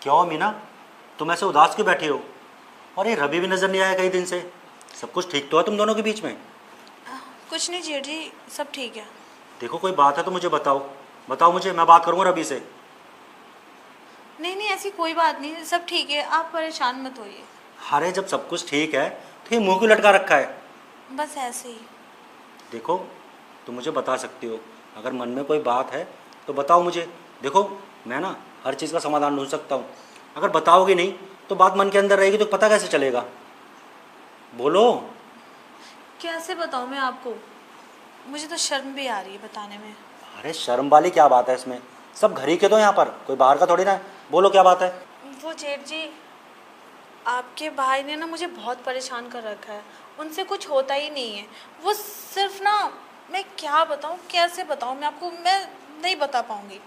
क्या हो मीना, तुम ऐसे उदास क्यों बैठी हो? और ये रवि भी नजर नहीं आया कई दिन से। सब कुछ ठीक तो है तुम दोनों के बीच में? कुछ नहीं जेठ जी, सब ठीक है। देखो कोई बात है तो मुझे बताओ, बताओ मुझे, मैं बात करूंगा रवि से। नहीं नहीं, ऐसी कोई बात नहीं, सब ठीक है, आप परेशान मत होइए। अरे जब सब कुछ ठीक है तो ये मुंह क्यों लटका रखा है? बस ऐसे ही। देखो तुम मुझे बता सकती हो, अगर मन में कोई बात है तो बताओ मुझे। देखो मैं ना हर चीज़ का समाधान ढूंढ सकता हूँ। अगर बताओगे नहीं तो बात मन के अंदर रहेगी तो पता कैसे चलेगा? बोलो। कैसे बताऊँ मैं आपको, मुझे तो शर्म भी आ रही है बताने में। अरे शर्म वाली क्या बात है इसमें? सब घर ही के तो यहाँ पर, कोई बाहर का थोड़ी ना है। बोलो क्या बात है? वो जेठ जी, आपके भाई ने ना मुझे बहुत परेशान कर रखा है। उनसे कुछ होता ही नहीं है। वो सिर्फ ना, मैं क्या बताऊँ, कैसे बताऊँ मैं आपको, मैं नहीं बता पाऊँगी।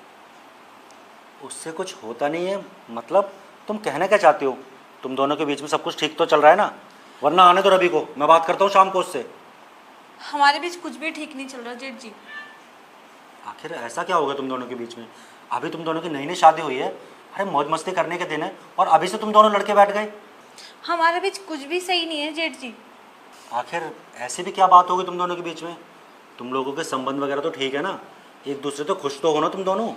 उससे कुछ होता नहीं है मतलब? तुम कहना क्या चाहती हो? तुम दोनों के बीच में सब कुछ ठीक तो चल रहा है ना? वरना आने दो रवि को, मैं बात करता हूँ शाम को उससे। हमारे बीच कुछ भी ठीक नहीं चल रहा जेठ जी। आखिर ऐसा क्या होगा तुम दोनों के बीच में? अभी तुम दोनों की नई नई शादी हुई है। अरे मौज मस्ती करने के दिन है और अभी से तुम दोनों लड़के बैठ गए। हमारे बीच कुछ भी सही नहीं है जेठ जी। आखिर ऐसी भी क्या बात होगी तुम दोनों के बीच में? तुम लोगों के संबंध वगैरह तो ठीक है ना? एक दूसरे तो खुश तो हो ना तुम दोनों?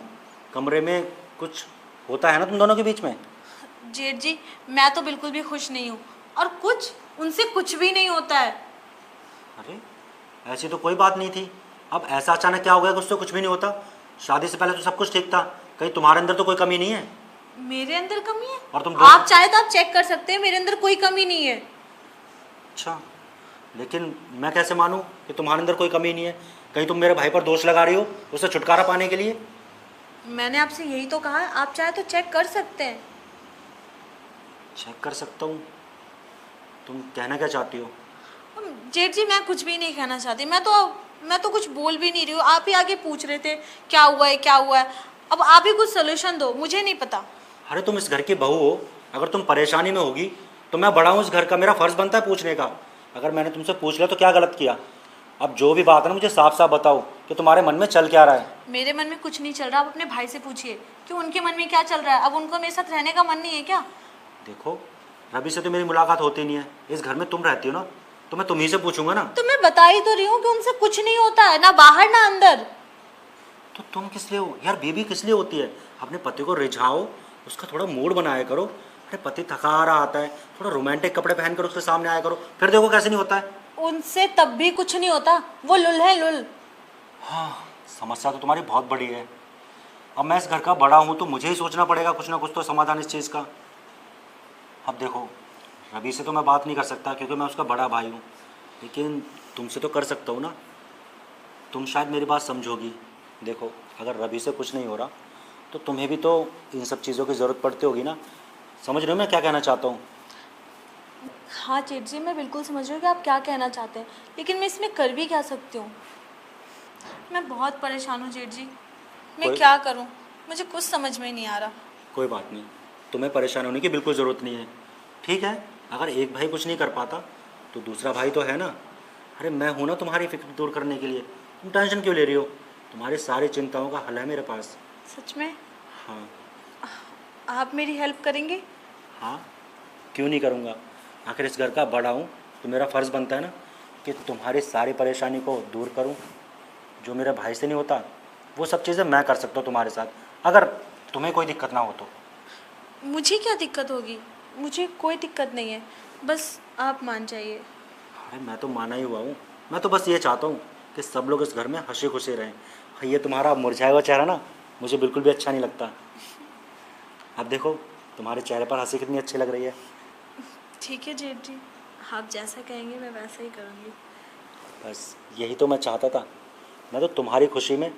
कमरे में कुछ होता है ना तुम दोनों के बीच में? जेठ जी, मैं तो बिल्कुल भी खुश नहीं हूँ, और कुछ उनसे कुछ भी नहीं होता है। अरे ऐसी तो कोई बात नहीं थी, अब ऐसा अचानक क्या हो गया कि उससे कुछ भी नहीं होता? शादी से पहले तो सब कुछ ठीक था। कहीं तुम्हारे अंदर तो कोई कमी नहीं है? मेरे अंदर कमी है? और तुम आप चाहे तो आप चेक कर सकते हैं, मेरे अंदर कोई कमी नहीं है। अच्छा, लेकिन मैं कैसे मानूं कि तुम्हारे अंदर कोई कमी नहीं है? कहीं तुम मेरे भाई पर दोष लगा रही हो उससे छुटकारा पाने के लिए? मैंने आपसे यही तो कहा है, आप चाहे तो चेक कर सकते हैं। चेक कर सकता हूँ? तुम कहना क्या चाहती हो? जेठ जी, मैं कुछ भी नहीं कहना चाहती। मैं तो कुछ बोल भी नहीं रही हूँ। आप ही आगे पूछ रहे थे क्या हुआ है क्या हुआ है। अब आप ही कुछ सोल्यूशन दो, मुझे नहीं पता। अरे तुम इस घर की बहू हो, अगर तुम परेशानी में होगी तो मैं बड़ा हूँ इस घर का, मेरा फर्ज बनता है पूछने का। अगर मैंने तुमसे पूछ लिया तो क्या गलत किया? अब जो भी बात है ना मुझे साफ साफ बताओ कि तुम्हारे मन में चल क्या रहा है। मेरे मन में कुछ नहीं चल रहा। आप अपने भाई से पूछिए कि उनके मन में क्या चल रहा है। अब उनको मेरे साथ रहने का मन नहीं है क्या? देखो रवि से तो मेरी मुलाकात होती नहीं है, इस घर में तुम रहती हो ना, तो मैं तुम्ही से पूछूंगा ना। तो मैं बता ही तो रही हूँ कि उनसे कुछ नहीं होता है, ना बाहर ना अंदर। तो तुम किस लिए हो यार? बीबी किस लिए होती है? अपने पति को रिझाओ, उसका थोड़ा मूड बनाया करो। अरे पति थका आ रहा आता है, थोड़ा रोमांटिक कपड़े पहनकर उसके सामने आया करो, फिर देखो कैसे नहीं होता है। उनसे तब भी कुछ नहीं होता, वो लुल है लुल। हाँ, समस्या तो तुम्हारी बहुत बड़ी है। अब मैं इस घर का बड़ा हूँ तो मुझे ही सोचना पड़ेगा कुछ ना कुछ तो समाधान इस चीज़ का। अब देखो रवि से तो मैं बात नहीं कर सकता क्योंकि मैं उसका बड़ा भाई हूँ, लेकिन तुमसे तो कर सकता हूँ ना। तुम शायद मेरी बात समझोगी। देखो अगर रवि से कुछ नहीं हो रहा तो तुम्हें भी तो इन सब चीज़ों की ज़रूरत पड़ती होगी ना। समझ रहे हो मैं क्या कहना चाहता हूँ? हाँ जेठ जी, मैं बिल्कुल समझ रही हूँ कि आप क्या कहना चाहते हैं, लेकिन मैं इसमें कर भी क्या सकती हूँ। मैं बहुत परेशान हूँ जेठ जी। मैं कोई क्या करूँ, मुझे कुछ समझ में नहीं आ रहा। कोई बात नहीं, तुम्हें परेशान होने की बिल्कुल ज़रूरत नहीं है। ठीक है, अगर एक भाई कुछ नहीं कर पाता तो दूसरा भाई तो है ना। अरे मैं हूँ ना तुम्हारी फिक्र दूर करने के लिए, तुम टेंशन क्यों ले रही हो? तुम्हारी सारी चिंताओं का हल है मेरे पास। सच में? हाँ। आप मेरी हेल्प करेंगे? हाँ, क्यों नहीं करूँगा? आखिर इस घर का बड़ा हूँ तो मेरा फ़र्ज़ बनता है ना कि तुम्हारी सारी परेशानी को दूर करूँ। जो मेरे भाई से नहीं होता वो सब चीज़ें मैं कर सकता हूँ तुम्हारे साथ, अगर तुम्हें कोई दिक्कत ना हो तो। मुझे क्या दिक्कत होगी? मुझे कोई दिक्कत नहीं है, बस आप मान जाइए। अरे मैं तो माना ही हुआ हूँ। मैं तो बस ये चाहता हूँ कि सब लोग इस घर में हंसी खुशी रहें। ये तुम्हारा मुरझाया हुआ चेहरा ना मुझे बिल्कुल भी अच्छा नहीं लगता। अब देखो तुम्हारे चेहरे पर हंसी कितनी अच्छी लग रही है। ठीक है जेठ जी, आप जैसा कहेंगे मैं वैसा ही करूँगी। बस यही तो मैं चाहता था। मैं तो तुम्हारी खुशी में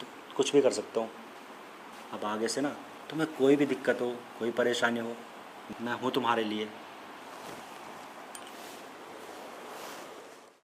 तो कुछ भी कर सकता हूँ। अब आगे से ना तुम्हें कोई भी दिक्कत हो, कोई परेशानी हो, मैं हूँ तुम्हारे लिए।